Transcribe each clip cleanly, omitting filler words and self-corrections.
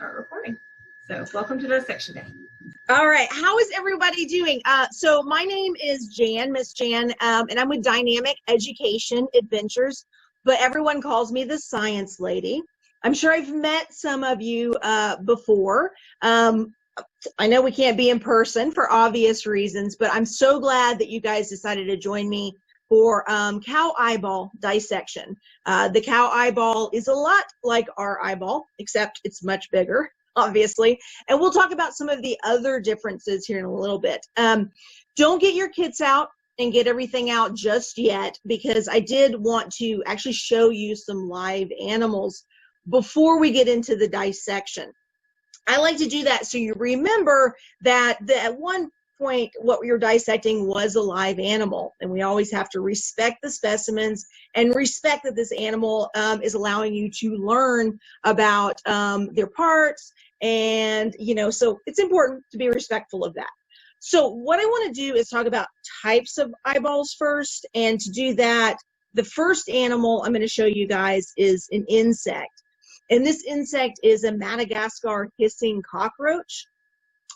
start recording. So welcome to Dissection Day. All right, how is everybody doing? So my name is Jan, Miss Jan, and I'm with Dynamic Education Adventures, but everyone calls me the Science Lady. I'm sure I've met some of you before. I know we can't be in person for obvious reasons, but I'm so glad that you guys decided to join me for cow eyeball dissection. The cow eyeball is a lot like our eyeball, except it's much bigger, obviously. And we'll talk about some of the other differences here in a little bit. Don't get your kits out and get everything out just yet, because I did want to actually show you some live animals before we get into the dissection. I like to do that so you remember that at one point what you're dissecting was a live animal, and we always have to respect the specimens and respect that this animal is allowing you to learn about their parts, and so it's important to be respectful of that. So what I want to do is talk about types of eyeballs first, and to do that, the first animal I'm going to show you guys is an insect, and this insect is a Madagascar hissing cockroach.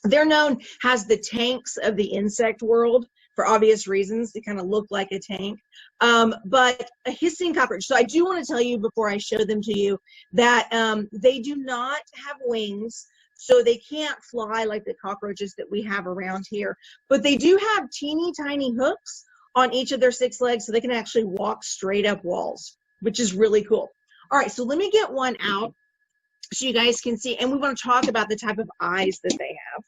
They're known as the tanks of the insect world for obvious reasons. They kind of look like a tank, but a hissing cockroach. So I do want to tell you before I show them to you that they do not have wings, so they can't fly like the cockroaches that we have around here. But they do have teeny tiny hooks on each of their 6 legs, so they can actually walk straight up walls, which is really cool. All right, so let me get one out so you guys can see, and we want to talk about the type of eyes that they have.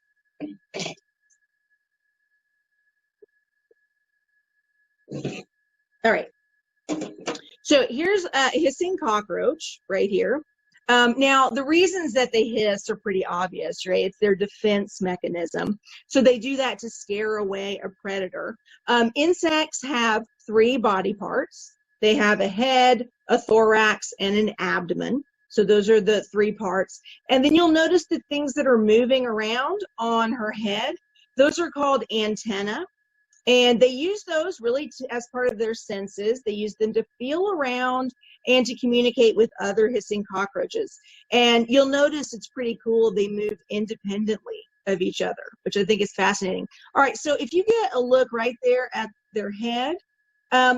All right, so here's a hissing cockroach right here. Now, the reasons that they hiss are pretty obvious, right? It's their defense mechanism. So they do that to scare away a predator. Insects have 3 body parts. They have a head, a thorax, and an abdomen. So those are the 3 parts. And then you'll notice the things that are moving around on her head, those are called antennae. And they use those really as part of their senses. They use them to feel around and to communicate with other hissing cockroaches. And you'll notice it's pretty cool. They move independently of each other, which I think is fascinating. All right, so if you get a look right there at their head,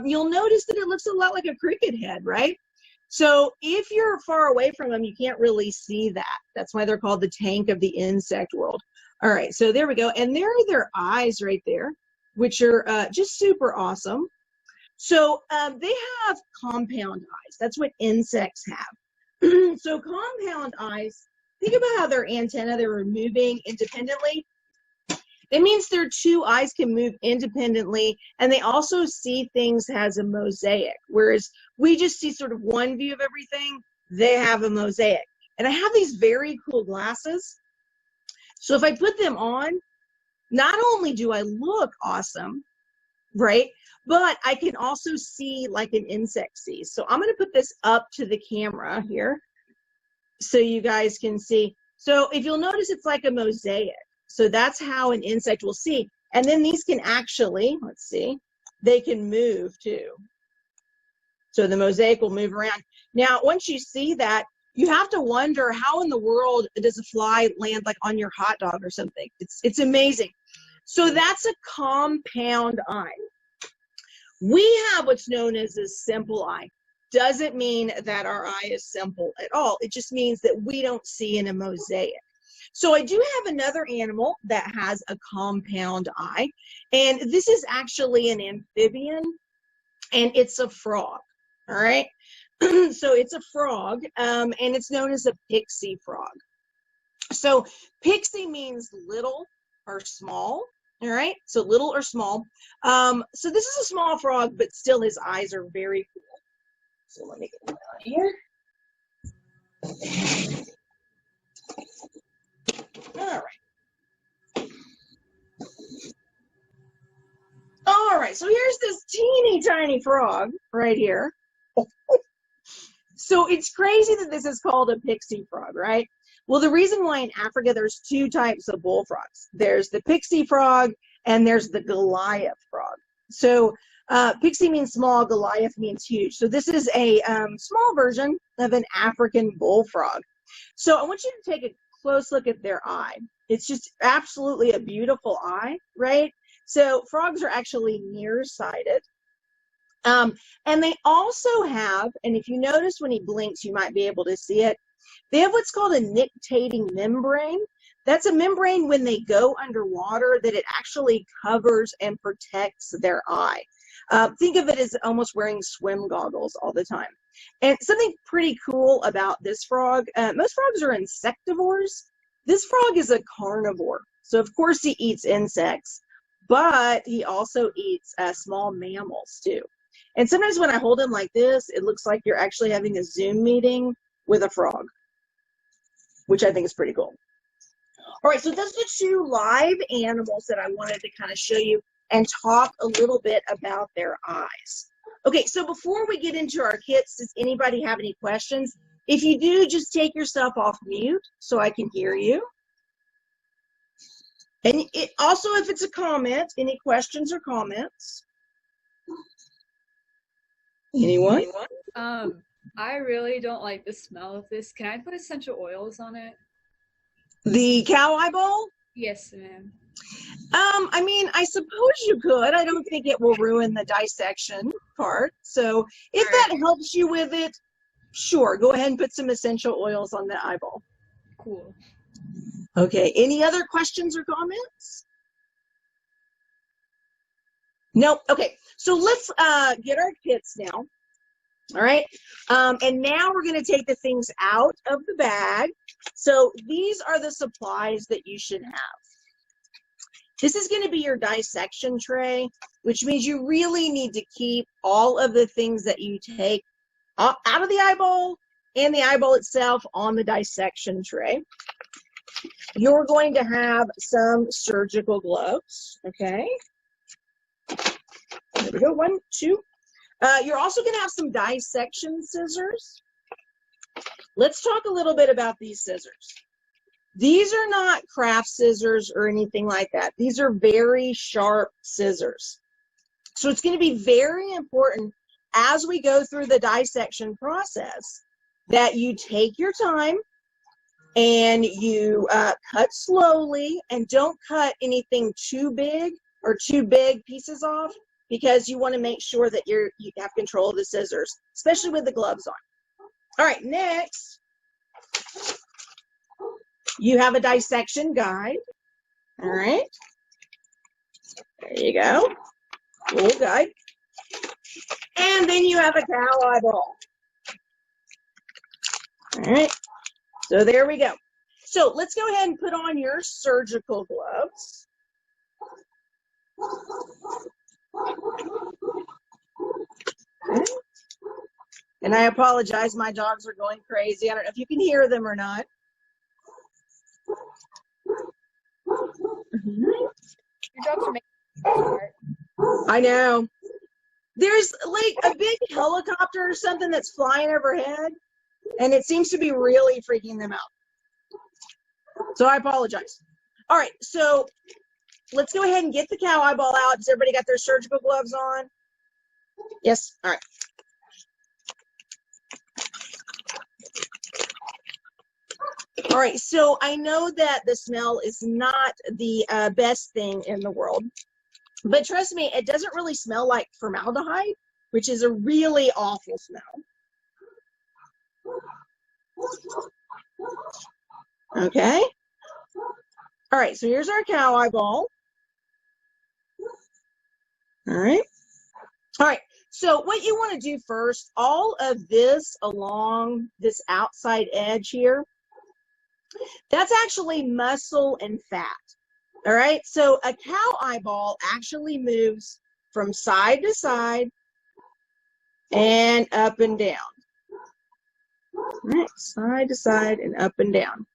you'll notice that it looks a lot like a cricket head, right? So if you're far away from them, you can't really see that. That's why they're called the tank of the insect world. All right, so there we go. And there are their eyes right there, which are just super awesome. So they have compound eyes. That's what insects have. So compound eyes, think about how their antennae, they're moving independently. It means their 2 eyes can move independently, and they also see things as a mosaic, whereas we just see sort of one view of everything. They have a mosaic. And I have these very cool glasses. So if I put them on, not only do I look awesome, right, but I can also see like an insect sees. So I'm going to put this up to the camera here so you guys can see. So if you'll notice, it's like a mosaic. So that's how an insect will see. And then these can actually, let's see, they can move too. So the mosaic will move around. Now, once you see that, you have to wonder, how in the world does a fly land like on your hot dog or something? It's amazing. So that's a compound eye. We have what's known as a simple eye. Doesn't mean that our eye is simple at all. It just means that we don't see in a mosaic. So I do have another animal that has a compound eye, and this is actually an amphibian, and it's a frog, all right? So it's a frog, and it's known as a pixie frog. So pixie means little or small, all right? So little or small. So this is a small frog, but still his eyes are very cool. So let me get him out here. All right. All right, so here's this teeny tiny frog right here. So it's crazy that this is called a pixie frog, right? Well, the reason why in Africa there's 2 types of bullfrogs. There's the pixie frog and there's the Goliath frog. So pixie means small, Goliath means huge. So this is a small version of an African bullfrog. So I want you to take a close look at their eye. It's just absolutely a beautiful eye, right? So frogs are actually nearsighted. And they also have, and if you notice when he blinks, you might be able to see it, they have what's called a nictating membrane. That's a membrane when they go underwater that it actually covers and protects their eye. Think of it as almost wearing swim goggles all the time. And something pretty cool about this frog, most frogs are insectivores. This frog is a carnivore. So of course he eats insects, but he also eats small mammals too. And sometimes when I hold him like this, it looks like you're actually having a Zoom meeting with a frog, which I think is pretty cool. All right, so those are the two live animals that I wanted to kind of show you and talk a little bit about their eyes. Okay, so before we get into our kits, does anybody have any questions? If you do, just take yourself off mute so I can hear you. And also, if it's a comment, any questions or comments? Anyone? I really don't like the smell of this. Can I put essential oils on it? The cow eyeball? Yes, ma'am. I mean, I suppose you could. I don't think it will ruin the dissection part. So if that helps you with it, sure, go ahead and put some essential oils on the eyeball. Cool. Okay, any other questions or comments? No? Okay, so let's get our kits now. All right, and now we're going to take the things out of the bag. So these are the supplies that you should have. This is going to be your dissection tray, which means you really need to keep all of the things that you take out of the eyeball and the eyeball itself on the dissection tray. You're going to have some surgical gloves, okay? There we go, 1, 2. You're also going to have some dissection scissors. Let's talk a little bit about these scissors. These are not craft scissors or anything like that. These are very sharp scissors. So it's going to be very important as we go through the dissection process that you take your time and you cut slowly, and don't cut anything too big or too big pieces off, because you want to make sure that you have control of the scissors, especially with the gloves on. All right, next, you have a dissection guide. All right, there you go, little guide. And then you have a cow eyeball. All right, so there we go. So let's go ahead and put on your surgical gloves. Okay. And I apologize, my dogs are going crazy. I don't know if you can hear them or not. Your dogs are making it hard. I know. There's like a big helicopter or something that's flying overhead, and it seems to be really freaking them out. So I apologize. All right, so let's go ahead and get the cow eyeball out. Has everybody got their surgical gloves on? Yes? All right. All right, so I know that the smell is not the best thing in the world, but trust me, it doesn't really smell like formaldehyde, which is a really awful smell. Okay. All right, so here's our cow eyeball. All right. All right, so what you want to do first, all of this along this outside edge here, that's actually muscle and fat. All right, so a cow eyeball actually moves from side to side and up and down. All right, side to side and up and down.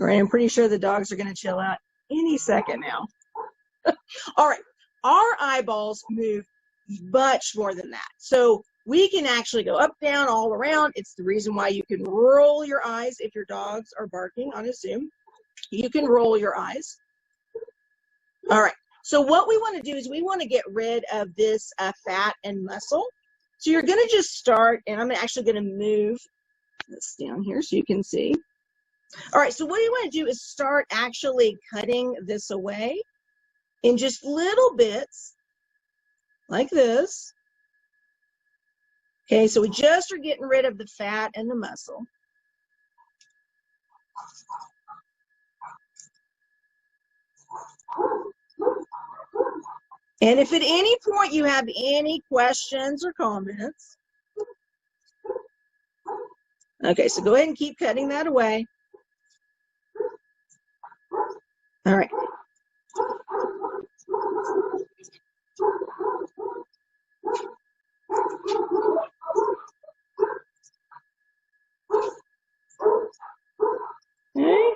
All right, I'm pretty sure the dogs are going to chill out any second now. All right, our eyeballs move much more than that. So we can actually go up, down, all around. It's the reason why you can roll your eyes if your dogs are barking on a Zoom. You can roll your eyes. All right, so what we want to do is we want to get rid of this fat and muscle. So you're going to just start, and I'm actually going to move this down here so you can see. All right, so what you want to do is start actually cutting this away in just little bits like this. Okay, so we just are getting rid of the fat and the muscle. And if at any point you have any questions or comments, okay, so go ahead and keep cutting that away. All right. Okay.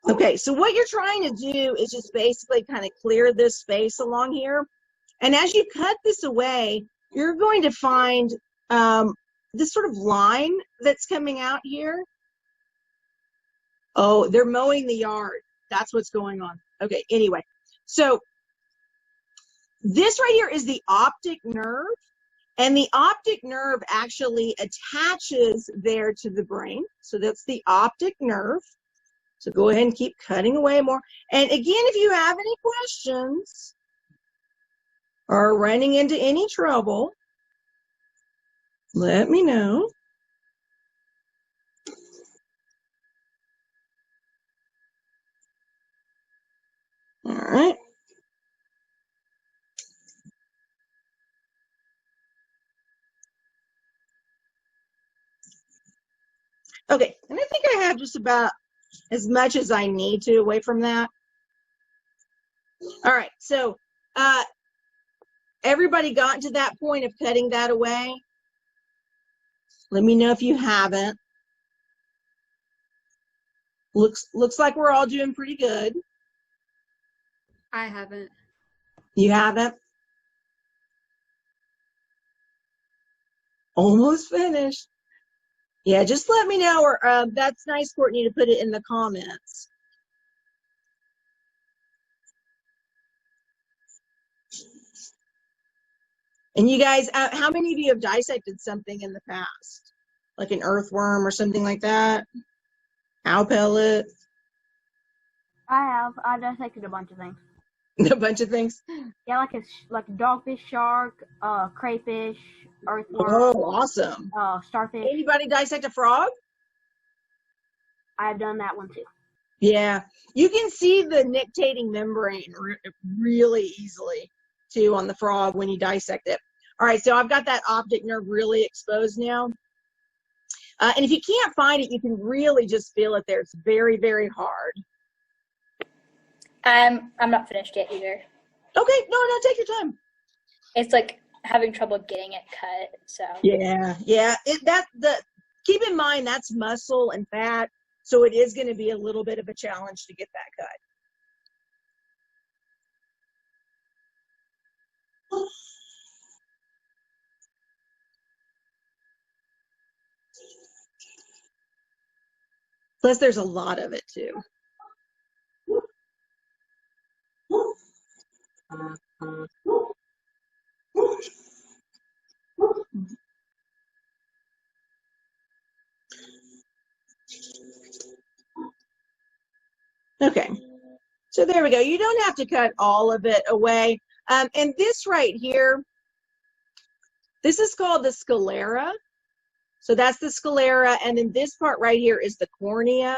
Okay, so what you're trying to do is just basically kind of clear this space along here. And as you cut this away, you're going to find this sort of line that's coming out here. Oh, they're mowing the yard. That's what's going on. Okay, anyway. So this right here is the optic nerve. And the optic nerve actually attaches there to the brain. So that's the optic nerve. So go ahead and keep cutting away more. And again, if you have any questions or running into any trouble, let me know. All right. Okay, and I think I have just about as much as I need to away from that. All right, so everybody gotten to that point of cutting that away? Let me know if you haven't. Looks like we're all doing pretty good. I haven't. You haven't? Almost finished. Yeah, just let me know, or that's nice, Courtney, to put it in the comments. And you guys, how many of you have dissected something in the past? Like an earthworm or something like that? Owl pellet? I have. I dissected a bunch of things. A bunch of things? Yeah, like a dogfish, shark, crayfish, earthworm. Oh, awesome. Starfish. Anybody dissect a frog? I've done that one too. Yeah, you can see the nictating membrane really easily too on the frog when you dissect it. All right, so I've got that optic nerve really exposed now. And if you can't find it, you can really just feel it there. It's very, very hard. I'm not finished yet either. Okay, no, take your time. It's like having trouble getting it cut, so. Yeah. Keep in mind that's muscle and fat, so it is going to be a little bit of a challenge to get that cut. Plus, there's a lot of it too. Okay, so there we go. You don't have to cut all of it away. And this right here, this is called the sclera. So that's the sclera, and then this part right here is the cornea.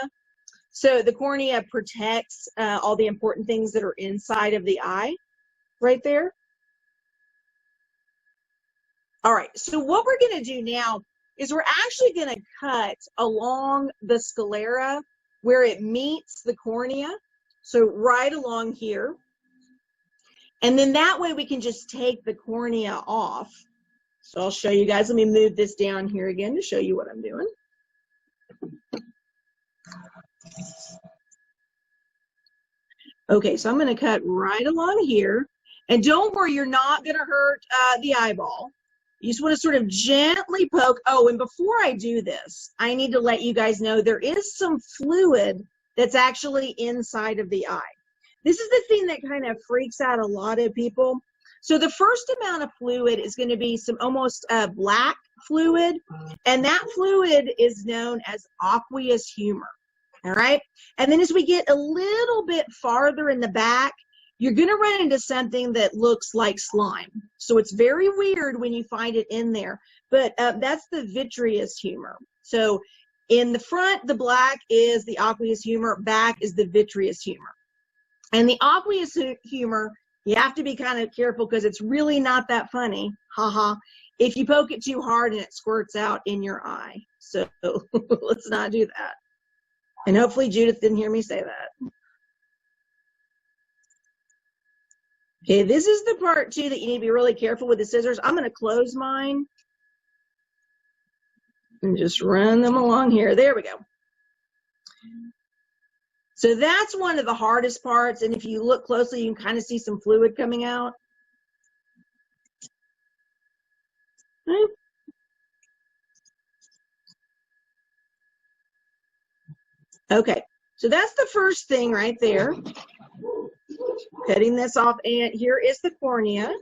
So the cornea protects all the important things that are inside of the eye, right there. All right, so what we're going to do now is we're actually going to cut along the sclera where it meets the cornea. So right along here. And then that way we can just take the cornea off. So I'll show you guys. Let me move this down here again to show you what I'm doing. Okay, so I'm going to cut right along here. And don't worry, you're not going to hurt the eyeball. You just want to sort of gently poke. Oh, and before I do this, I need to let you guys know there is some fluid that's actually inside of the eye. This is the thing that kind of freaks out a lot of people. So the first amount of fluid is going to be some almost black fluid, and that fluid is known as aqueous humor. All right. And then as we get a little bit farther in the back, you're going to run into something that looks like slime. So it's very weird when you find it in there, but that's the vitreous humor. So in the front, the black is the aqueous humor, back is the vitreous humor. And the aqueous humor, you have to be kind of careful because it's really not that funny, haha, if you poke it too hard and it squirts out in your eye. So let's not do that. And hopefully Judith didn't hear me say that. Okay, this is the part too that you need to be really careful with the scissors. I'm going to close mine and just run them along here. There we go. So that's one of the hardest parts. And if you look closely, you can kind of see some fluid coming out. Okay, so that's the first thing right there. Cutting this off, and here is the cornea.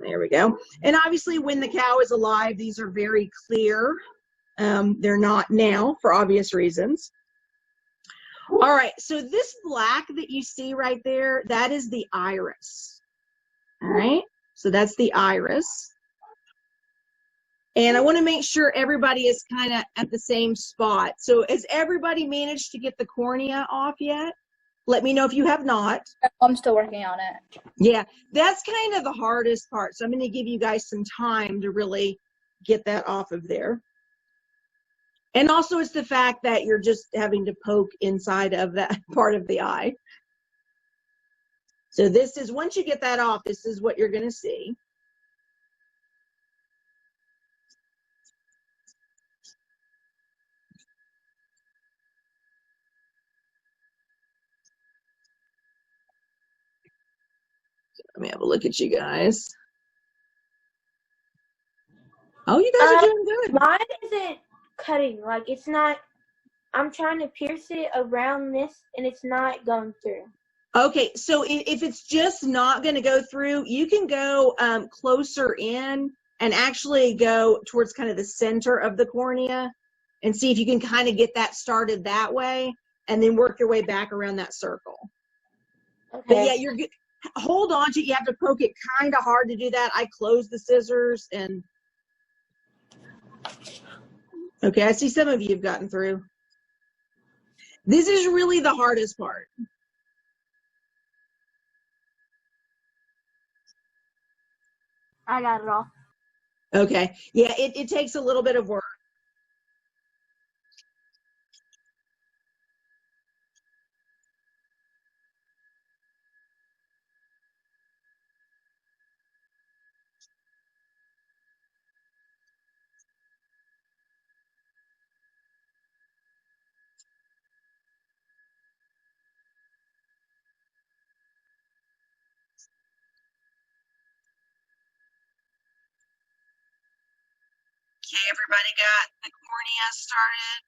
There we go. And obviously when the cow is alive, these are very clear. They're not now for obvious reasons. All right, so this black that you see right there, that is the iris. All right, so that's the iris. And I want to make sure everybody is kind of at the same spot. So has everybody managed to get the cornea off yet? Let me know if you have not. I'm still working on it. Yeah, that's kind of the hardest part. So I'm going to give you guys some time to really get that off of there. And also it's the fact that you're just having to poke inside of that part of the eye. So this is, once you get that off, this is what you're going to see. Let me have a look at you guys. Oh, you guys are doing good. Mine isn't cutting. Like, it's not, I'm trying to pierce it around this, and it's not going through. Okay, so if it's just not going to go through, you can go closer in and actually go towards kind of the center of the cornea and see if you can kind of get that started that way and then work your way back around that circle. Okay. But yeah, you're good. Hold on to it. You have to poke it kind of hard to do that. I closed the scissors and okay, I see some of you have gotten through. This is really the hardest part. I got it off. Okay, yeah, it takes a little bit of work. Okay, everybody got the cornea started.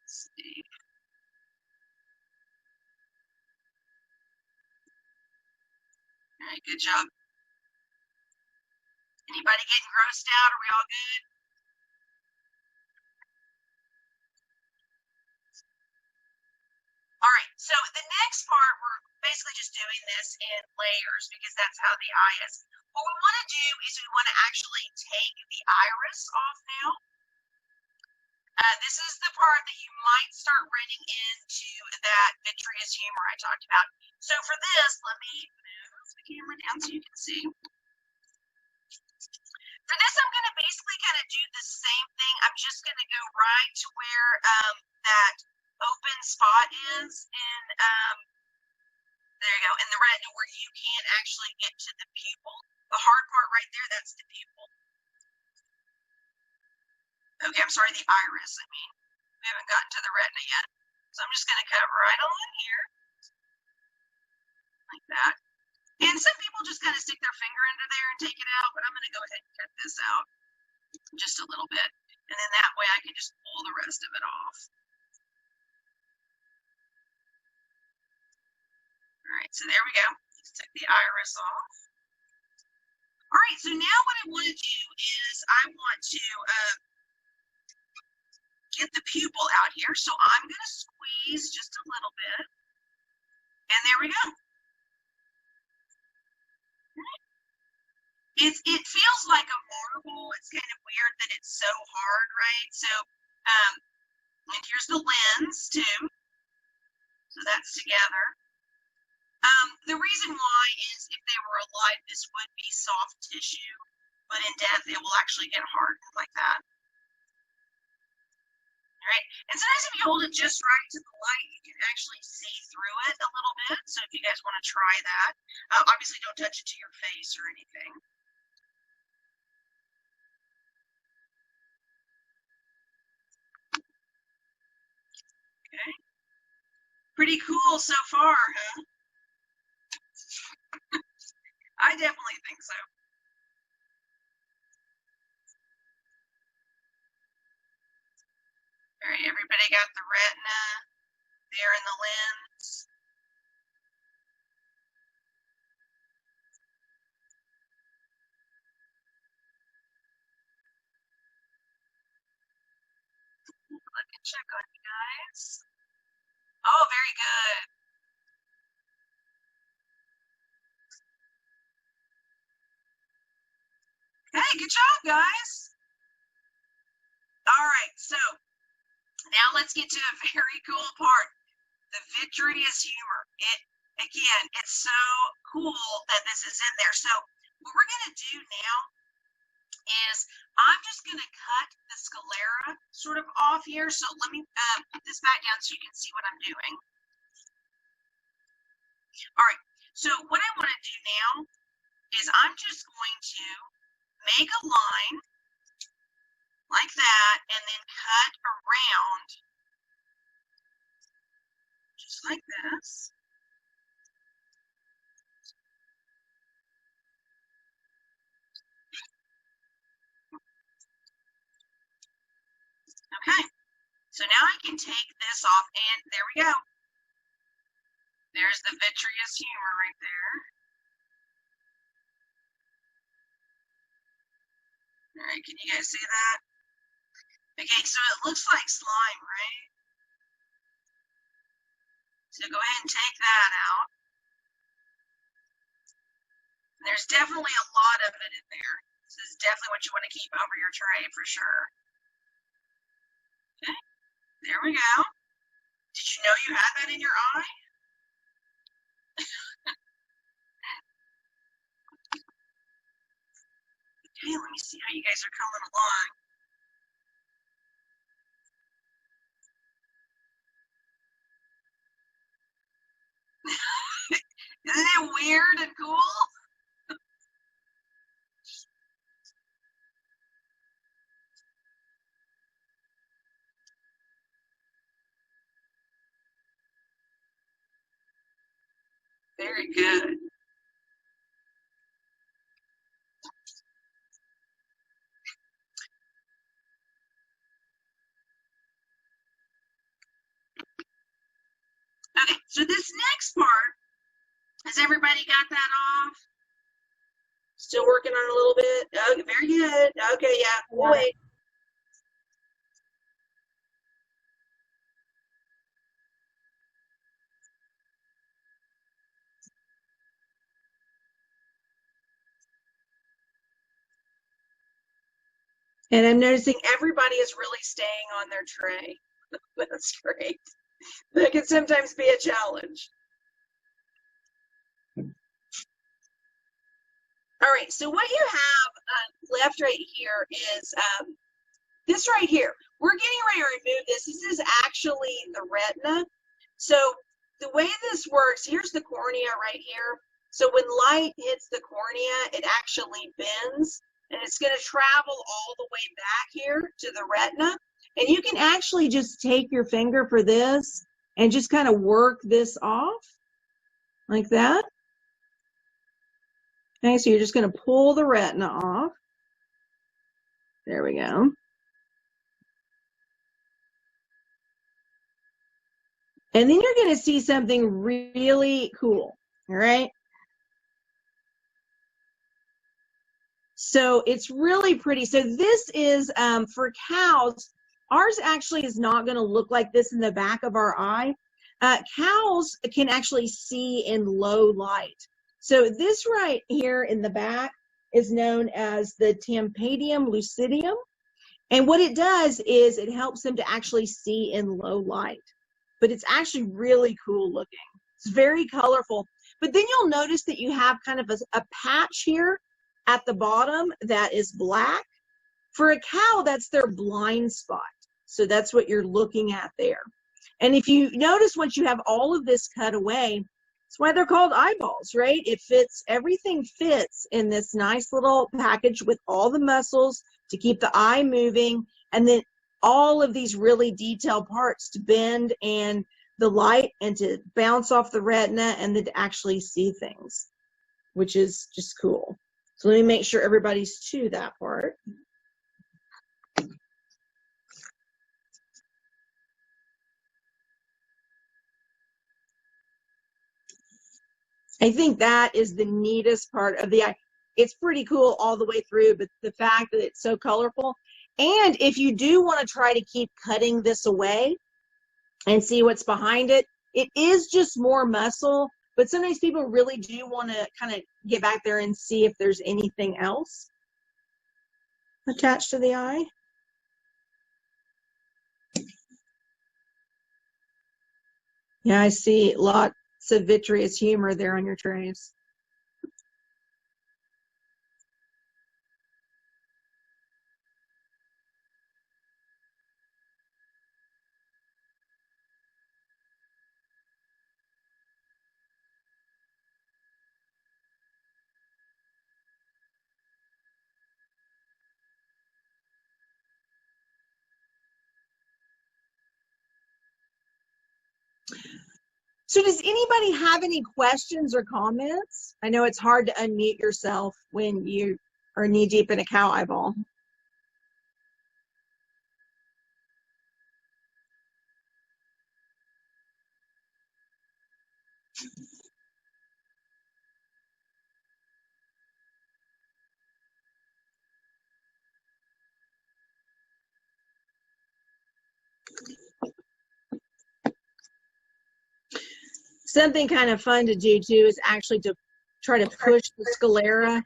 Let's see. All right, good job. Anybody getting grossed out? Are we all good? All right, so the next part, we're basically just doing this in layers because that's how the eye is. What we want to do is we want to actually take the iris off now. This is the part that you might start running into that vitreous humor I talked about. So for this, let me move the camera down so you can see. For this, I'm going to basically kind of do the same thing. I'm just going to go right to where that open spot is in, there you go, in the retina where you can actually get to the pupil. The hard part right there, that's the pupil. Okay, I'm sorry, the iris. I mean, we haven't gotten to the retina yet. So I'm just going to cut right on here. Like that. And some people just kind of stick their finger under there and take it out, but I'm going to go ahead and cut this out just a little bit. And then that way I can just pull the rest of it off. All right. right, so there we go. Just took the iris off. All right, so now what I want to do is I want to get the pupil out here. So I'm going to squeeze just a little bit. And there we go. It feels like a marble. It's kind of weird that it's so hard, right? So, and here's the lens too. So that's together. The reason why is if they were alive, this would be soft tissue, but in death, it will actually get hardened like that. All right, and sometimes if you hold it just right to the light, you can actually see through it a little bit. So if you guys want to try that, obviously don't touch it to your face or anything. Okay, pretty cool so far, huh? I definitely think so. All right, everybody got the retina there in the lens. Let me check on you guys. Oh, very good. Hey, good job, guys. All right, so now let's get to a very cool part, the vitreous humor. Again, it's so cool that this is in there. So what we're going to do now is I'm just going to cut the sclera sort of off here. So let me put this back down so you can see what I'm doing. All right, so what I want to do now is I'm just going to make a line like that and then cut around just like this. Okay, so now I can take this off and there we go. There's the vitreous humor right there. All right, can you guys see that? Okay, so it looks like slime, right? So go ahead and take that out. There's definitely a lot of it in there. This is definitely what you want to keep over your tray for sure. Okay, there we go. Did you know you had that in your eye? Okay, let me see how you guys are coming along. Isn't it weird and cool? Very good. Okay, so this next part, has everybody got that off? Still working on it a little bit? Okay, very good. Okay, yeah, we'll wait. And I'm noticing everybody is really staying on their tray. That's great. That can sometimes be a challenge. All right, so what you have left right here is this right here. We're getting ready to remove this. This is actually the retina. So the way this works, here's the cornea right here. So when light hits the cornea, it actually bends, and it's going to travel all the way back here to the retina. And you can actually just take your finger for this and just kind of work this off like that. Okay, so you're just going to pull the retina off. There we go. And then you're going to see something really cool. All right. So it's really pretty. So this is for cows. Ours actually is not going to look like this in the back of our eye. Cows can actually see in low light. So this right here in the back is known as the Tampadium Lucidium. And what it does is it helps them to actually see in low light. But it's actually really cool looking. It's very colorful. But then you'll notice that you have kind of a patch here at the bottom that is black. For a cow, that's their blind spot. So that's what you're looking at there. And if you notice, once you have all of this cut away, that's why they're called eyeballs, right? It fits, everything fits in this nice little package with all the muscles to keep the eye moving, and then all of these really detailed parts to bend and the light and to bounce off the retina and then to actually see things, which is just cool. So let me make sure everybody's to that part. I think that is the neatest part of the eye. It's pretty cool all the way through, but the fact that it's so colorful. And if you do want to try to keep cutting this away and see what's behind it, it is just more muscle, but sometimes people really do want to kind of get back there and see if there's anything else attached to the eye. Yeah, I see lots of vitreous humor there on your trays. So does anybody have any questions or comments? I know it's hard to unmute yourself when you are knee deep in a cow eyeball. Something kind of fun to do too is actually to try to push the sclera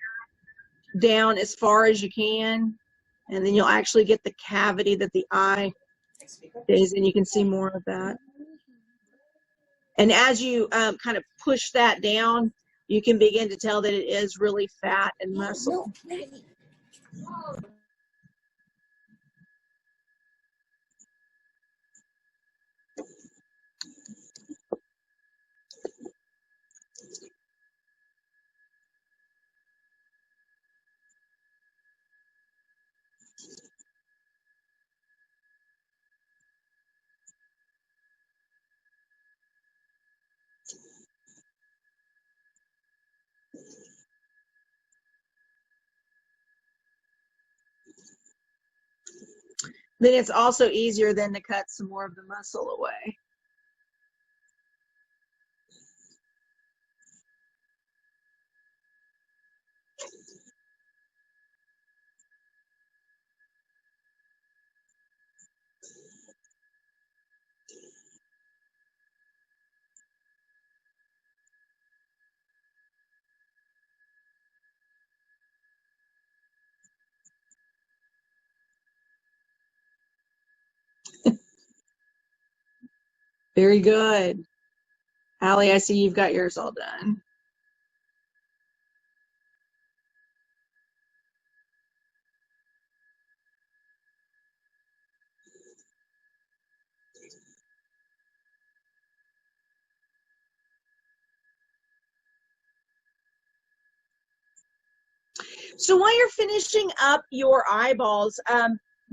down as far as you can, and then you'll actually get the cavity that the eye is, and you can see more of that. And as you kind of push that down, you can begin to tell that it is really fat and muscle. Then it's also easier then to cut some more of the muscle away. Very good. Allie, I see you've got yours all done. So while you're finishing up your eyeballs,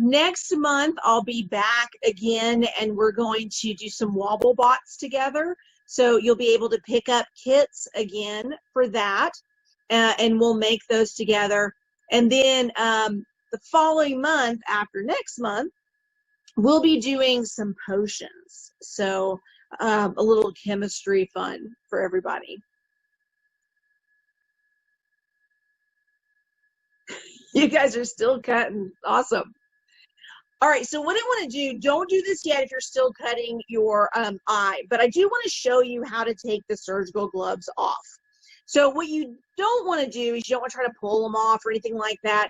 next month I'll be back again and we're going to do some wobble bots together. So you'll be able to pick up kits again for that, and we'll make those together. And then the following month, after next month, we'll be doing some potions. So a little chemistry fun for everybody. You guys are still cutting. Awesome. All right, so what I want to do, don't do this yet if you're still cutting your eye, but I do want to show you how to take the surgical gloves off. So what you don't want to do is you don't want to try to pull them off or anything like that,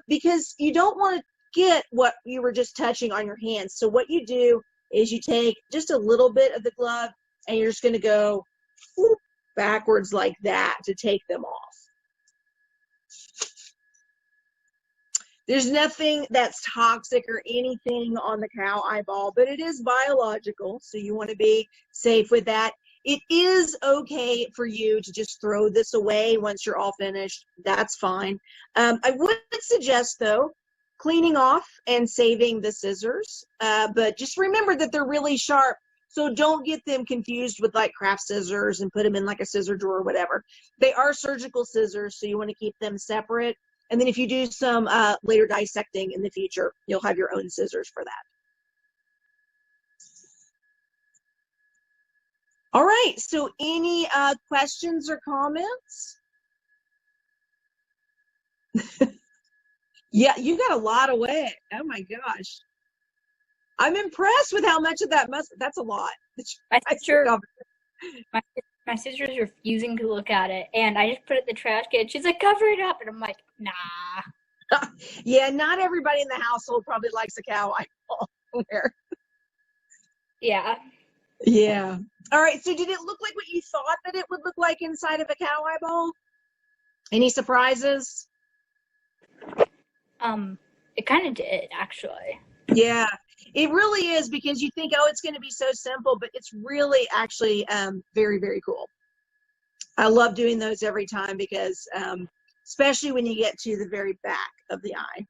because you don't want to get what you were just touching on your hands. So what you do is you take just a little bit of the glove and you're just going to go whoop, backwards like that to take them off. There's nothing that's toxic or anything on the cow eyeball, but it is biological, so you want to be safe with that. It is okay for you to just throw this away once you're all finished. That's fine. I would suggest, though, cleaning off and saving the scissors, but just remember that they're really sharp, so don't get them confused with like craft scissors and put them in like a scissor drawer or whatever. They are surgical scissors, so you want to keep them separate. And then if you do some later dissecting in the future, you'll have your own scissors for that. All right, so any questions or comments? Yeah, you got a lot of weight. Oh my gosh. I'm impressed with how much of that that's a lot. My sister's refusing to look at it, and I just put it in the trash can. She's like, cover it up, and I'm like, nah. Yeah, not everybody in the household probably likes a cow eyeball. Yeah. Yeah. All right, so did it look like what you thought that it would look like inside of a cow eyeball? Any surprises? It kind of did, actually. Yeah, it really is, because you think, oh, it's going to be so simple, but it's really actually very, very cool. I love doing those every time because especially when you get to the very back of the eye.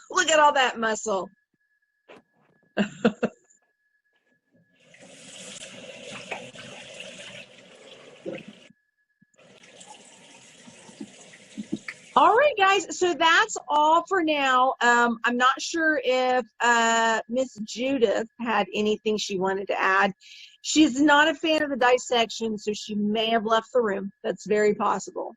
Look at all that muscle. All right, guys, so that's all for now. I'm not sure if Miss Judith had anything she wanted to add. She's not a fan of the dissection, so she may have left the room. That's very possible.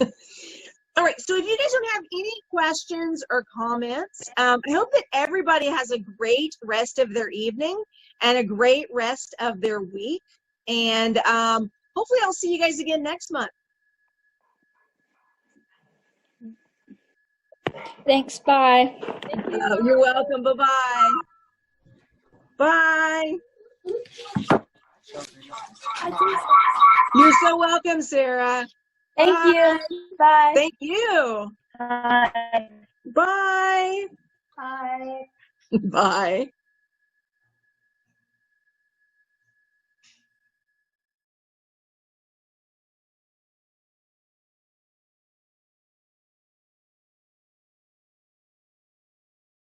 All right, so if you guys don't have any questions or comments, I hope that everybody has a great rest of their evening and a great rest of their week. And hopefully I'll see you guys again next month. Thanks, bye. You're welcome. Bye-bye. Bye. You're so welcome, Sarah. Thank Bye. you. Bye. Thank you. Bye. Bye. Bye. Bye.